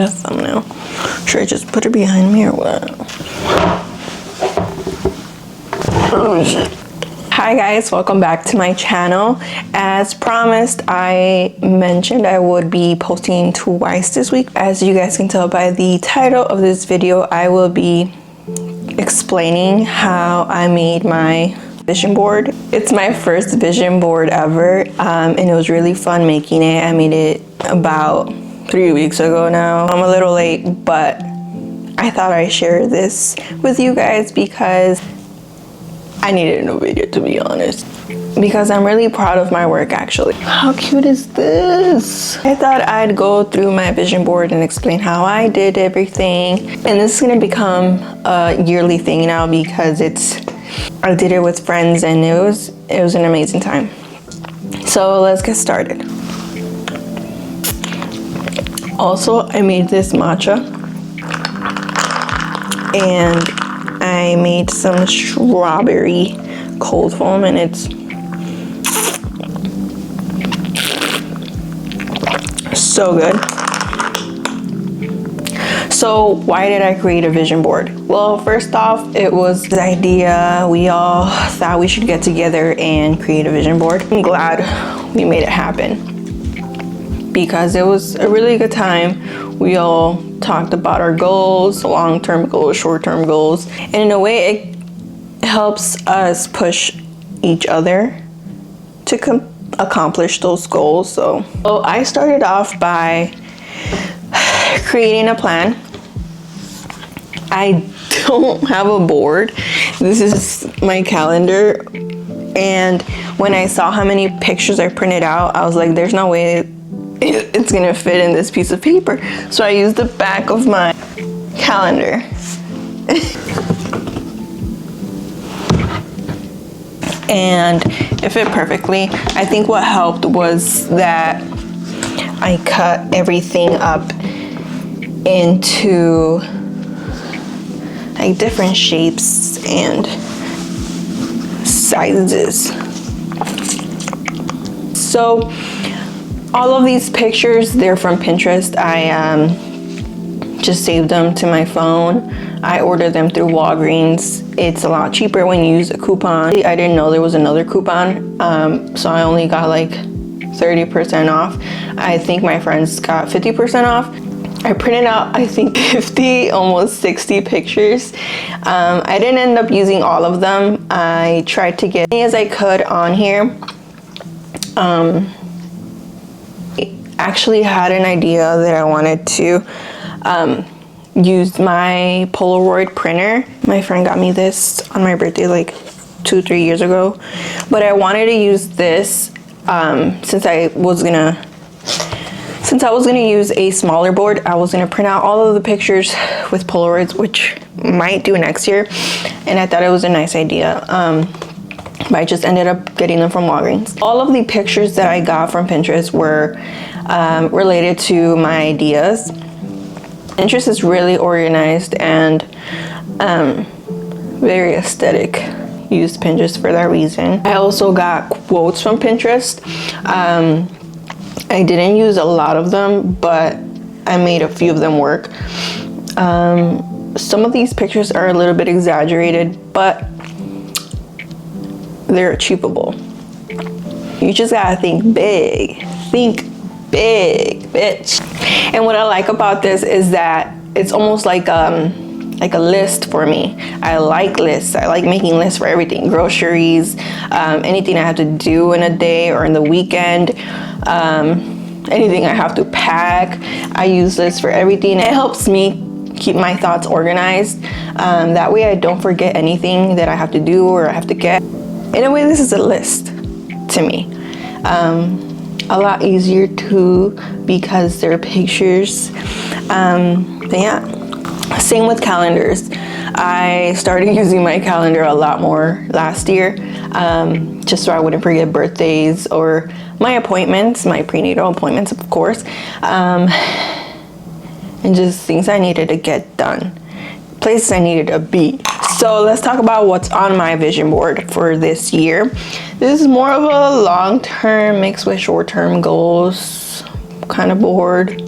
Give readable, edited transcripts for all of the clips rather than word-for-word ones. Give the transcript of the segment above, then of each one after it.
A thumbnail. Should I just put her behind me or what? Oh shit. Hi guys, welcome back to my channel. As promised, I mentioned I would be posting twice this week. As you guys can tell by the title of this video, I will be explaining how I made my vision board. It's my first vision board ever, and it was really fun making it. I made it about 3 weeks ago now. I'm a little late, but I thought I'd share this with you guys because I needed a new video, to be honest, because I'm really proud of my work actually. How cute is this? I thought I'd go through my vision board and explain how I did everything, and this is gonna become a yearly thing now because I did it with friends and it was an amazing time. So let's get started. Also, I made this matcha and I made some strawberry cold foam, and it's so good. So why did I create a vision board? Well, first off, it was the idea we all thought we should get together and create a vision board. I'm glad we made it happen because it was a really good time. We all talked about our goals, long-term goals, short-term goals, and in a way it helps us push each other to accomplish those goals. So I started off by creating a plan. I don't have a board. This is my calendar, and when I saw how many pictures I printed out, I was like, there's no way it's gonna fit in this piece of paper. So I used the back of my calendar. And it fit perfectly. I think what helped was that I cut everything up into like different shapes and sizes. So all of these pictures, they're from Pinterest. I just saved them to my phone. I ordered them through Walgreens. It's a lot cheaper when you use a coupon. I didn't know there was another coupon, so I only got like 30% off. I think my friends got 50% off. I printed out, I think 50, almost 60 pictures. I didn't end up using all of them. I tried to get as many as I could on here. Actually had an idea that I wanted to use my Polaroid printer. My friend got me this on my birthday like 2-3 years ago, but I wanted to use this since I was gonna use a smaller board. I was gonna print out all of the pictures with Polaroids, which might do next year, and I thought it was a nice idea. But I just ended up getting them from Walgreens. All of the pictures that I got from Pinterest were related to my ideas. Pinterest is really organized and very aesthetic. Used Pinterest for that reason. I also got quotes from Pinterest. I didn't use a lot of them, but I made a few of them work. Some of these pictures are a little bit exaggerated, but they're achievable. You just gotta think big. Think big, bitch. And what I like about this is that it's almost like a list for me. I like lists. I like making lists for everything. Groceries, anything I have to do in a day or in the weekend, anything I have to pack. I use lists for everything. It helps me keep my thoughts organized. That way I don't forget anything that I have to do or I have to get. In a way, this is a list to me. A lot easier too because they're pictures. But yeah, same with calendars. I started using my calendar a lot more last year, just so I wouldn't forget birthdays or my appointments, my prenatal appointments, of course, and just things I needed to get done, places I needed to be. So let's talk about what's on my vision board for this year. This is more of a long-term mixed with short-term goals kind of board.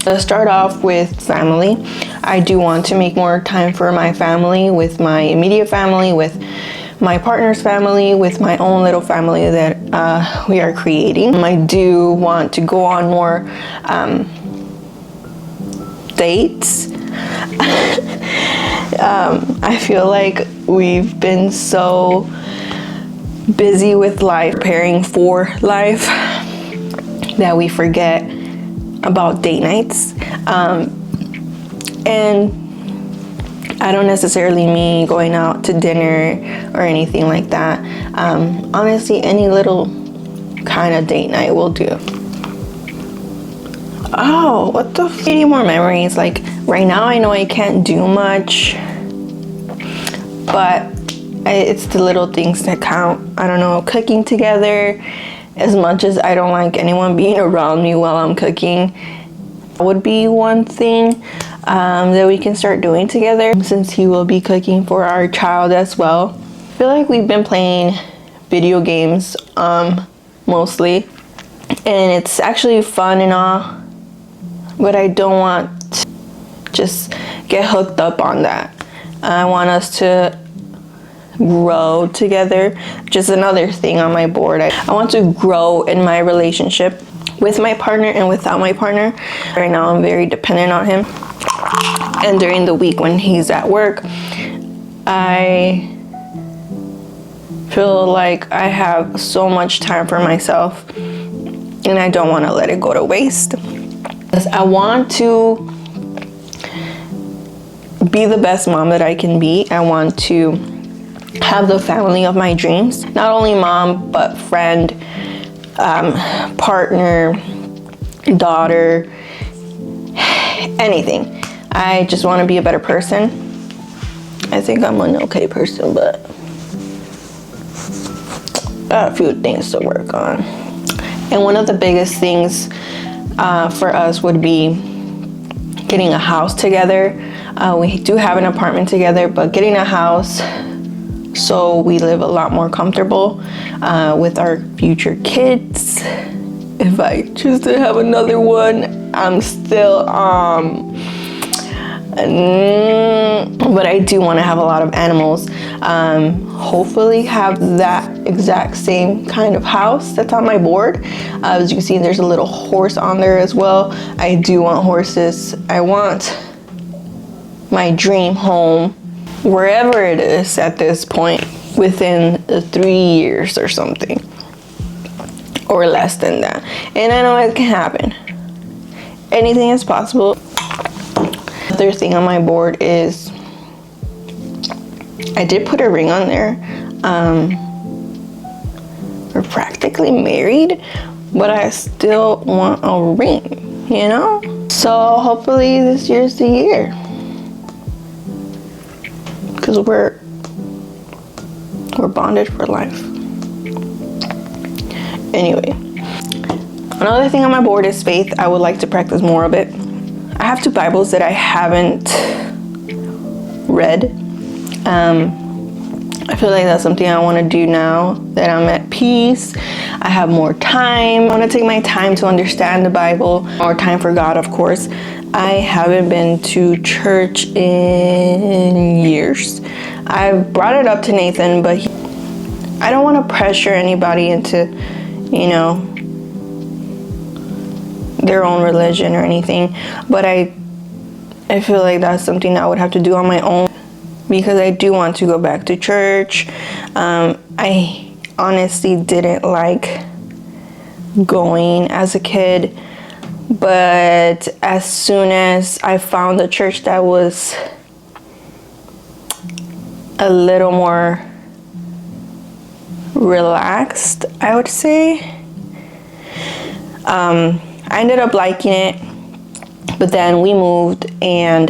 Let's start off with family. I do want to make more time for my family, with my immediate family, with my partner's family, with my own little family that we are creating. I do want to go on more dates. I feel like we've been so busy with life, preparing for life, that we forget about date nights. And I don't necessarily mean going out to dinner or anything like that. Honestly, any little kind of date night will do. Oh, what the f? Any more memories? Like right now, I know I can't do much, but it's the little things that count. I don't know, cooking together. As much as I don't like anyone being around me while I'm cooking, would be one thing that we can start doing together, since he will be cooking for our child as well. I feel like we've been playing video games mostly, and it's actually fun and all, but I don't want to just get hooked up on that. I want us to grow together. Just another thing on my board. I want to grow in my relationship with my partner and without my partner. Right now I'm very dependent on him, and during the week when he's at work, I feel like I have so much time for myself, and I don't want to let it go to waste. I want to be the best mom that I can be. I want to have the family of my dreams. Not only mom, but friend, partner, daughter, anything. I just want to be a better person. I think I'm an okay person, but I have a few things to work on. And one of the biggest things for us would be getting a house together. We do have an apartment together, but getting a house so we live a lot more comfortable with our future kids. If I choose to have another one, I'm still but I do want to have a lot of animals. Hopefully have that exact same kind of house that's on my board. As you can see, there's a little horse on there as well. I do want horses. I want my dream home, wherever it is at this point, within 3 years or something, or less than that. And I know it can happen. Anything is possible. Another thing on my board is I did put a ring on there. We're practically married, but I still want a ring, you know? So hopefully this year's the year, because we're bonded for life. Anyway, another thing on my board is faith. I would like to practice more of it. I have 2 Bibles that I haven't read. I feel like that's something I want to do now that I'm at peace. I have more time. I want to take my time to understand the Bible. More time for God, of course. I haven't been to church in years. I've brought it up to Nathan, but I don't want to pressure anybody into, you know, their own religion or anything. But I feel like that's something I would have to do on my own, because I do want to go back to church. I honestly didn't like going as a kid, but as soon as I found a church that was a little more relaxed, I would say, I ended up liking it. But then we moved and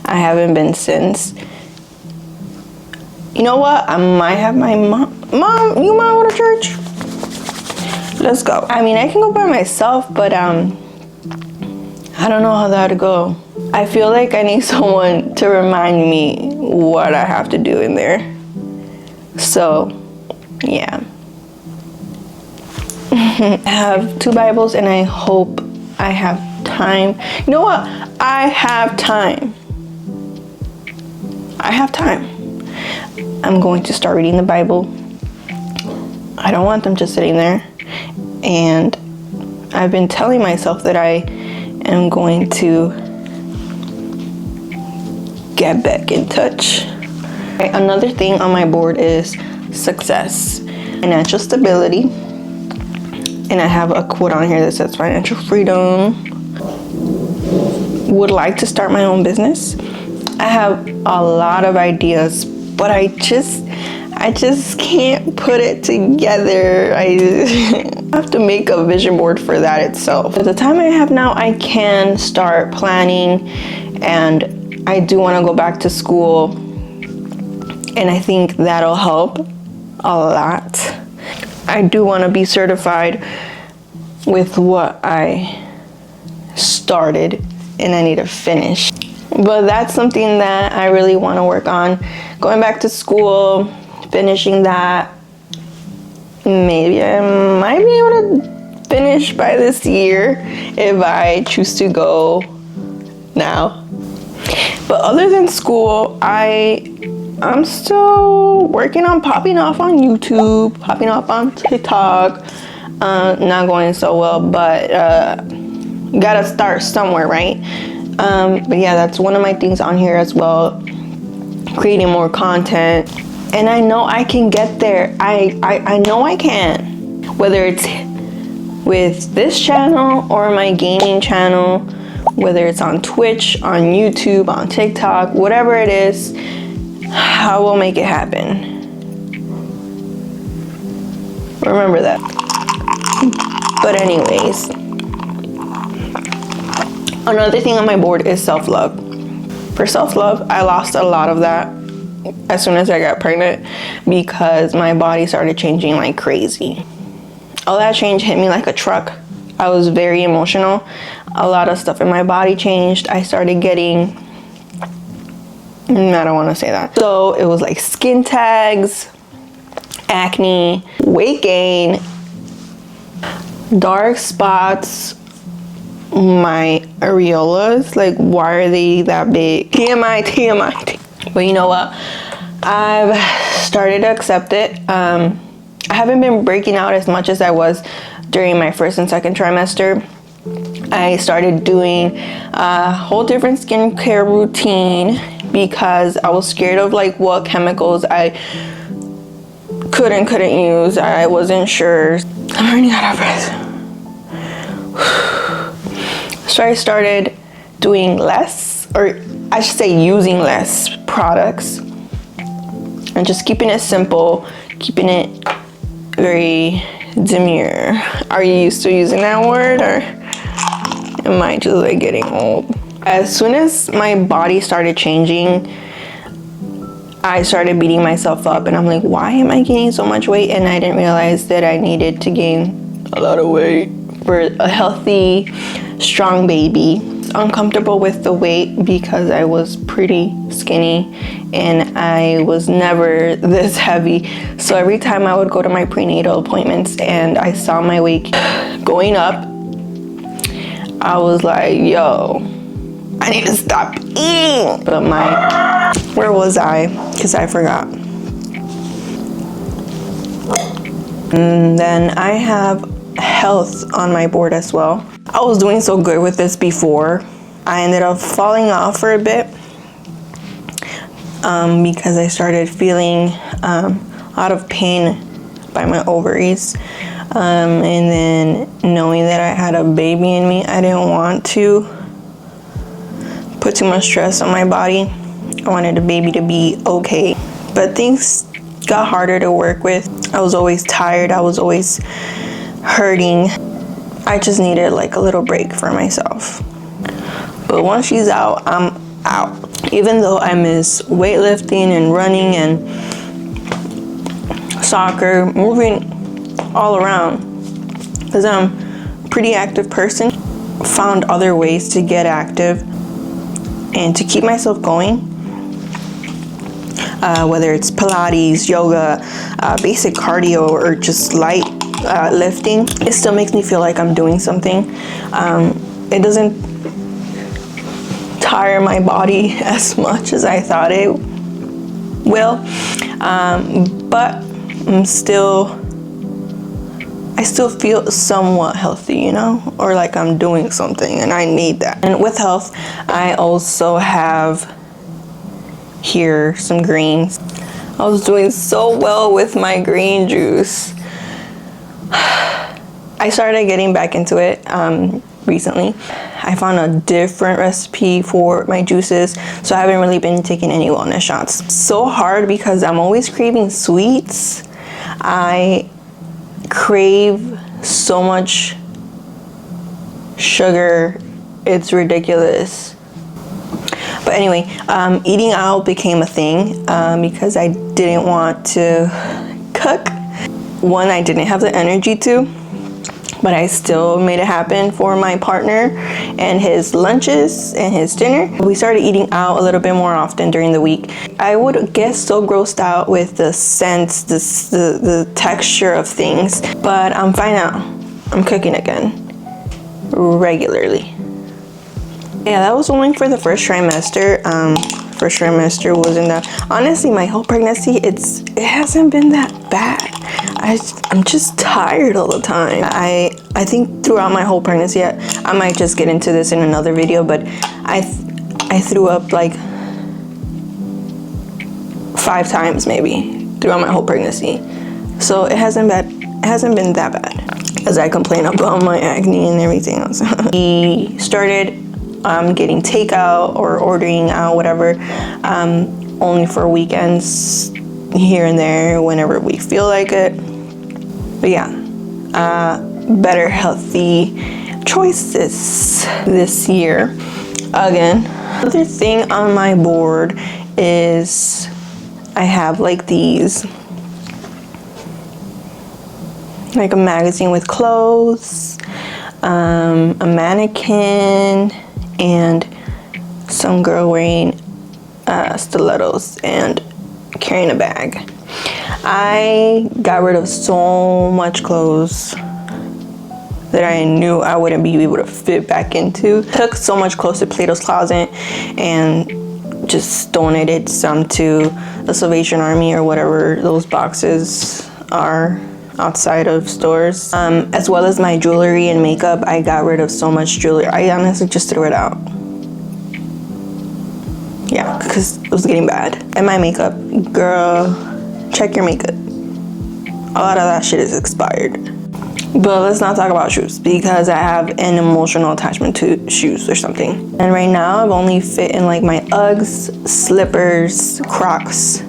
I haven't been since. You know what? I might have my mom, you might go to church? Let's go. I mean, I can go by myself, but I don't know how that would go. I feel like I need someone to remind me what I have to do in there. So, yeah. I have 2 Bibles, and I hope I have time. You know what? I have time. I have time. I'm going to start reading the Bible. I don't want them just sitting there. And I've been telling myself that I am going to get back in touch. Okay, another thing on my board is success, financial stability. And I have a quote on here that says financial freedom. Would like to start my own business. I have a lot of ideas, but I just can't put it together. I have to make a vision board for that itself. At the time I have now, I can start planning, and I do want to go back to school, and I think that'll help a lot. I do want to be certified with what I started, and I need to finish. But that's something that I really want to work on. Going back to school, finishing that. Maybe I might be able to finish by this year if I choose to go now. But other than school, I'm still working on popping off on YouTube, popping off on TikTok. Not going so well, but gotta start somewhere, right? But yeah, that's one of my things on here as well, creating more content. And I know I can get there. I know I can, whether it's with this channel or my gaming channel, whether it's on Twitch, on YouTube, on TikTok, whatever it is, I will make it happen. Remember that. But anyways, another thing on my board is self-love. For self-love, I lost a lot of that as soon as I got pregnant because my body started changing like crazy. All that change hit me like a truck. I was very emotional. A lot of stuff in my body changed. I started getting, I don't want to say that. So it was like skin tags, acne, weight gain, dark spots, my areolas, like why are they that big? TMI. But you know what? I've started to accept it. I haven't been breaking out as much as I was during my first and second trimester. I started doing a whole different skincare routine because I was scared of like what chemicals I couldn't use. I wasn't sure. I'm running out of breath. So I started doing less, or I should say using less products, and just keeping it simple, keeping it very demure. Are you still using that word, or am I just like getting old? As soon as my body started changing, I started beating myself up, and I'm like, why am I gaining so much weight? And I didn't realize that I needed to gain a lot of weight for a healthy, strong baby. Uncomfortable with the weight because I was pretty skinny and I was never this heavy. So every time I would go to my prenatal appointments and I saw my weight going up, I was like, yo, I need to stop eating. But where was I? Because I forgot. And then I have health on my board as well. I was doing so good with this before. I ended up falling off for a bit because I started feeling a lot of pain by my ovaries. And then knowing that I had a baby in me, I didn't want to put too much stress on my body. I wanted the baby to be okay. But things got harder to work with. I was always tired. I was always hurting. I just needed like a little break for myself. But once she's out, I'm out. Even though I miss weightlifting and running and soccer, moving all around, because I'm a pretty active person, found other ways to get active and to keep myself going. Whether it's Pilates, yoga, basic cardio, or just light lifting, it still makes me feel like I'm doing something. it doesn't tire my body as much as I thought it will. But I still feel somewhat healthy, you know, or like I'm doing something, and I need that. And with health, I also have here some greens. I was doing so well with my green juice. I started getting back into it recently. I found a different recipe for my juices, so I haven't really been taking any wellness shots. It's so hard because I'm always craving sweets. I crave so much sugar, it's ridiculous. But anyway, eating out became a thing because I didn't want to cook. One, I didn't have the energy to, but I still made it happen for my partner and his lunches and his dinner. We started eating out a little bit more often during the week. I would get so grossed out with the scents, the texture of things, but I'm fine now. I'm cooking again regularly. Yeah, that was only for the first trimester. First trimester wasn't that. Honestly, my whole pregnancy, it hasn't been that bad. I'm just tired all the time. I think throughout my whole pregnancy, I might just get into this in another video, but I threw up like 5 times maybe throughout my whole pregnancy. So it hasn't been that bad, as I complain about my acne and everything else. We started getting takeout or ordering out, whatever, only for weekends here and there whenever we feel like it. But yeah, better healthy choices this year. Again, another thing on my board is I have like these, like a magazine with clothes, a mannequin, and some girl wearing stilettos and carrying a bag. I got rid of so much clothes that I knew I wouldn't be able to fit back into. Took so much clothes to Plato's Closet and just donated some to the Salvation Army or whatever those boxes are outside of stores. As well as my jewelry and makeup. I got rid of so much jewelry. I honestly just threw it out. Yeah, because it was getting bad. And my makeup, girl, check your makeup. A lot of that shit is expired. But let's not talk about shoes because I have an emotional attachment to shoes or something. And right now I've only fit in like my Uggs, slippers, Crocs.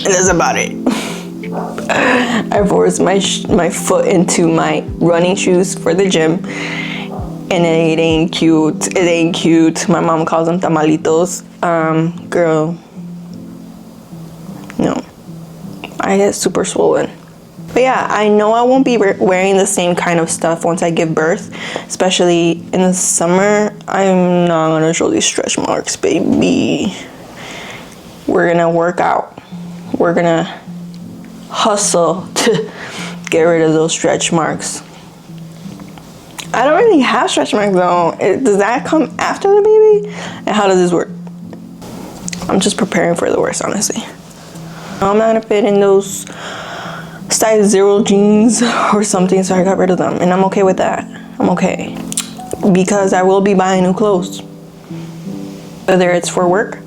And that's about it. I forced my foot into my running shoes for the gym, and it ain't cute. It ain't cute. My mom calls them tamalitos. Girl, no. I get super swollen. But yeah, I know I won't be wearing the same kind of stuff once I give birth, especially in the summer. I'm not gonna show these stretch marks, baby. We're gonna work out. We're gonna hustle to get rid of those stretch marks. I don't really have stretch marks though. Does that come after the baby? And how does this work? I'm just preparing for the worst, honestly. I'm not gonna fit in those size 0 jeans or something, so I got rid of them, and I'm okay with that. I'm okay, because I will be buying new clothes, whether it's for work,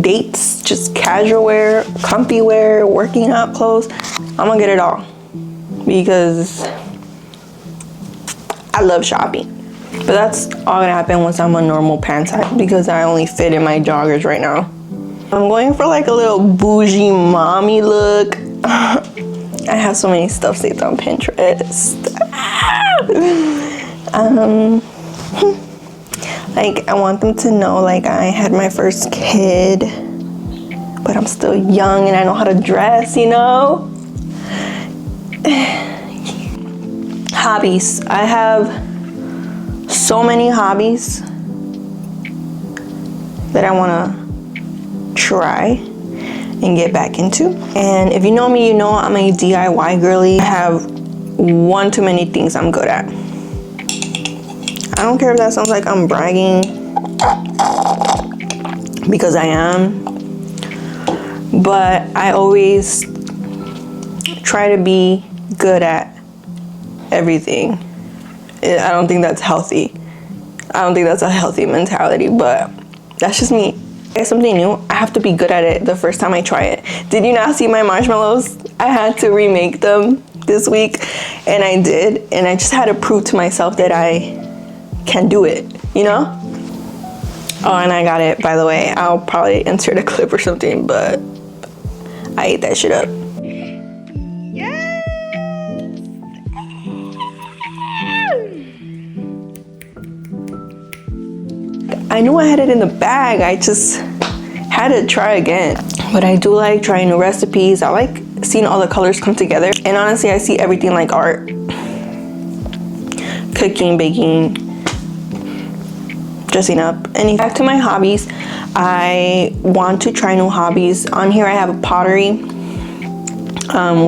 dates, just casual wear, comfy wear, working out clothes. I'm gonna get it all because I love shopping. But that's all gonna happen once I'm a normal pant size, because I only fit in my joggers right now. I'm going for like a little bougie mommy look. I have so many stuff saved on Pinterest. Like, I want them to know, like, I had my first kid, but I'm still young and I know how to dress, you know? Hobbies. I have so many hobbies that I want to try and get back into. And if you know me, you know I'm a DIY girly. I have one too many things I'm good at. I don't care if that sounds like I'm bragging, because I am, but I always try to be good at everything. I don't think that's healthy. I don't think that's a healthy mentality, but that's just me. It's something new. I have to be good at it the first time I try it. Did you not see my marshmallows? I had to remake them this week, and I did, and I just had to prove to myself that I can do it, you know? Oh, and I got it, by the way. I'll probably insert a clip or something, but I ate that shit up. Yes! I knew I had it in the bag. I just had to try again. But I do like trying new recipes. I like seeing all the colors come together. And honestly, I see everything like art. Cooking, baking, dressing up. And back to my hobbies, I want to try new hobbies. On here I have a pottery,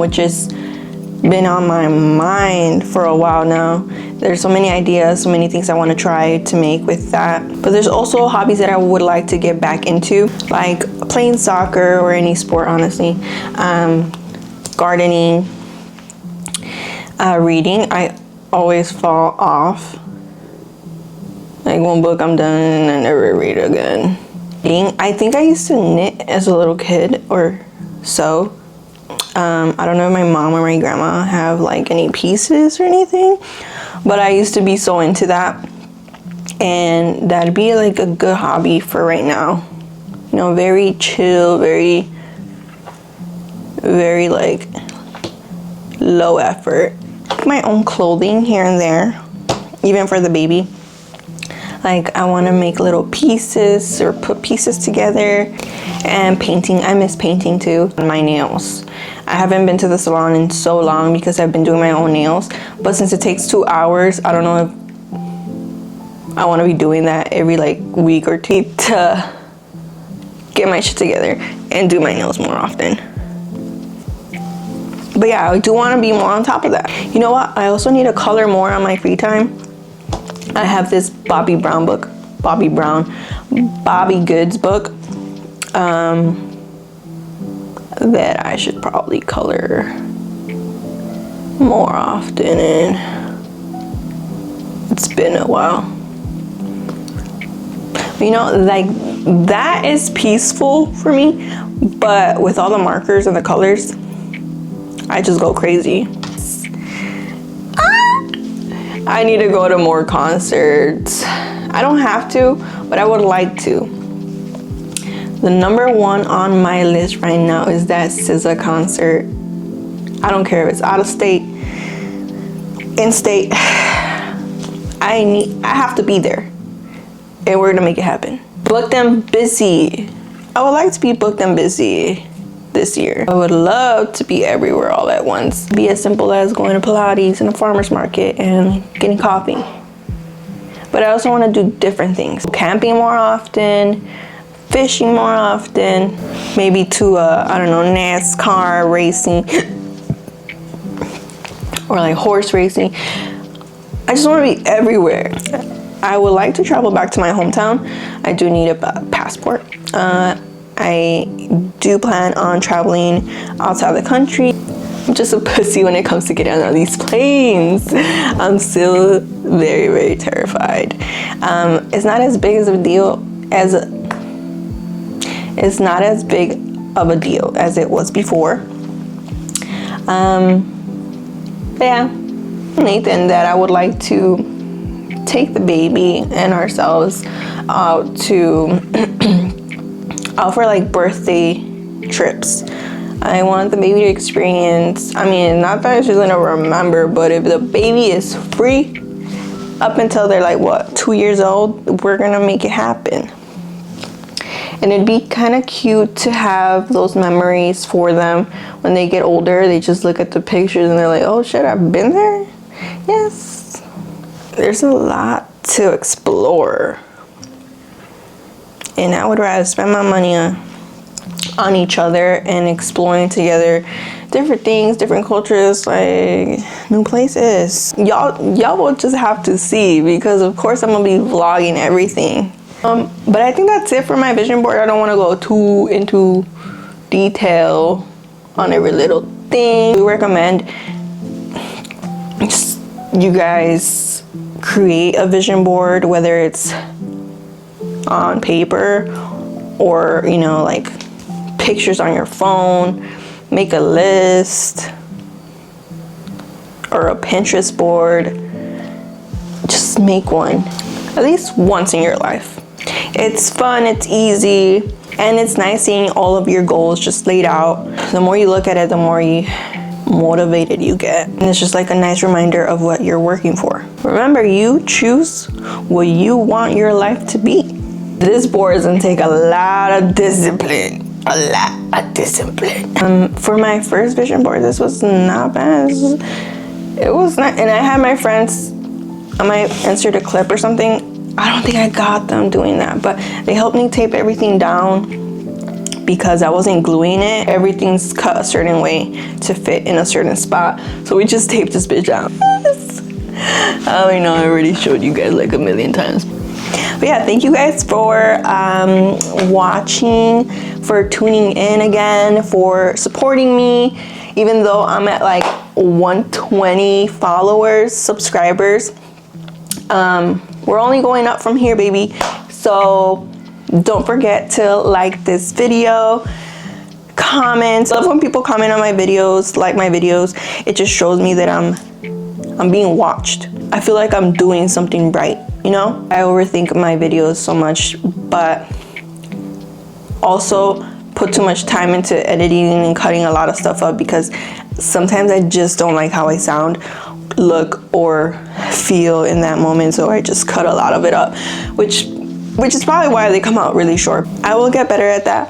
which has been on my mind for a while now. There's so many ideas, so many things I want to try to make with that. But there's also hobbies that I would like to get back into, like playing soccer or any sport, honestly. Gardening, reading. I always fall off. Like one book I'm done and I never read again. I think I used to knit as a little kid or so. I don't know if my mom or my grandma have like any pieces or anything, but I used to be so into that, and that'd be like a good hobby for right now. You know, very chill, very like low effort. My own clothing here and there, even for the baby. Like I want to make little pieces or put pieces together. And painting, I miss painting too. My nails, I haven't been to the salon in so long because I've been doing my own nails, but since it takes 2 hours, I don't know if I want to be doing that every like week or two to get my shit together and do my nails more often. But yeah, I do want to be more on top of that. You know what, I also need to color more on my free time. I have this Bobby Goods book that I should probably color more often in. It's been a while. You know, like that is peaceful for me, but with all the markers and the colors, I just go crazy. I need to go to more concerts. I don't have to, but I would like to. The number one on my list right now is that SZA concert. I don't care if it's out of state, in state. I have to be there, and we're gonna make it happen. Booked and busy. I would like to be booked and busy this year. I would love to be everywhere all at once. Be as simple as going to Pilates and a farmer's market and getting coffee. But I also want to do different things. Camping more often, fishing more often, maybe to I don't know, NASCAR racing or like horse racing. I just want to be everywhere. I would like to travel back to my hometown. I do need a passport. I do plan on traveling outside the country. I'm just a pussy when it comes to getting on these planes. I'm still very, very terrified. It's not as big as a deal as it's not as big of a deal as it was before. Yeah, Nathan, that I would like to take the baby and ourselves out to out for like birthday trips. I want the baby to experience, I mean, not that she's gonna remember, but if the baby is free up until they're like, what, 2 years old, we're gonna make it happen. And it'd be kind of cute to have those memories for them when they get older. They just look at the pictures and they're like, oh shit, I've been there? Yes. There's a lot to explore. And I would rather spend my money on on each other and exploring together different things, different cultures, like new places. Y'all will just have to see, because of course I'm gonna be vlogging everything. But I think that's it for my vision board. I don't want to go too into detail on every little thing. We recommend just you guys create a vision board, whether it's on paper or, you know, like pictures on your phone. Make a list or a Pinterest board. Just make one at least once in your life. It's fun, it's easy, and it's nice seeing all of your goals just laid out. The more you look at it, the more motivated you get. And it's just like a nice reminder of what you're working for. Remember, you choose what you want your life to be. This board is gonna take a lot of discipline. For my first vision board, this was not bad. It was not, and I had my friends, I might insert a clip or something. I don't think I got them doing that, but they helped me tape everything down because I wasn't gluing it. Everything's cut a certain way to fit in a certain spot. So we just taped this bitch down. I know I already showed you guys like a million times. But yeah, thank you guys for watching, for tuning in again, for supporting me, even though I'm at like 120 followers, subscribers. We're only going up from here, baby. So don't forget to like this video, comment. I love when people comment on my videos, like my videos. It just shows me that I'm being watched. I feel like I'm doing something right, you know? I overthink my videos so much, but also put too much time into editing and cutting a lot of stuff up because sometimes I just don't like how I sound, look, or feel in that moment, so I just cut a lot of it up, which is probably why they come out really short. I will get better at that.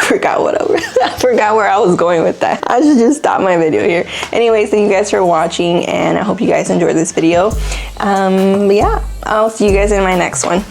I forgot where I was going with that. I should just stop my video here. Anyways, thank you guys for watching, and I hope you guys enjoyed this video. But yeah, I'll see you guys in my next one.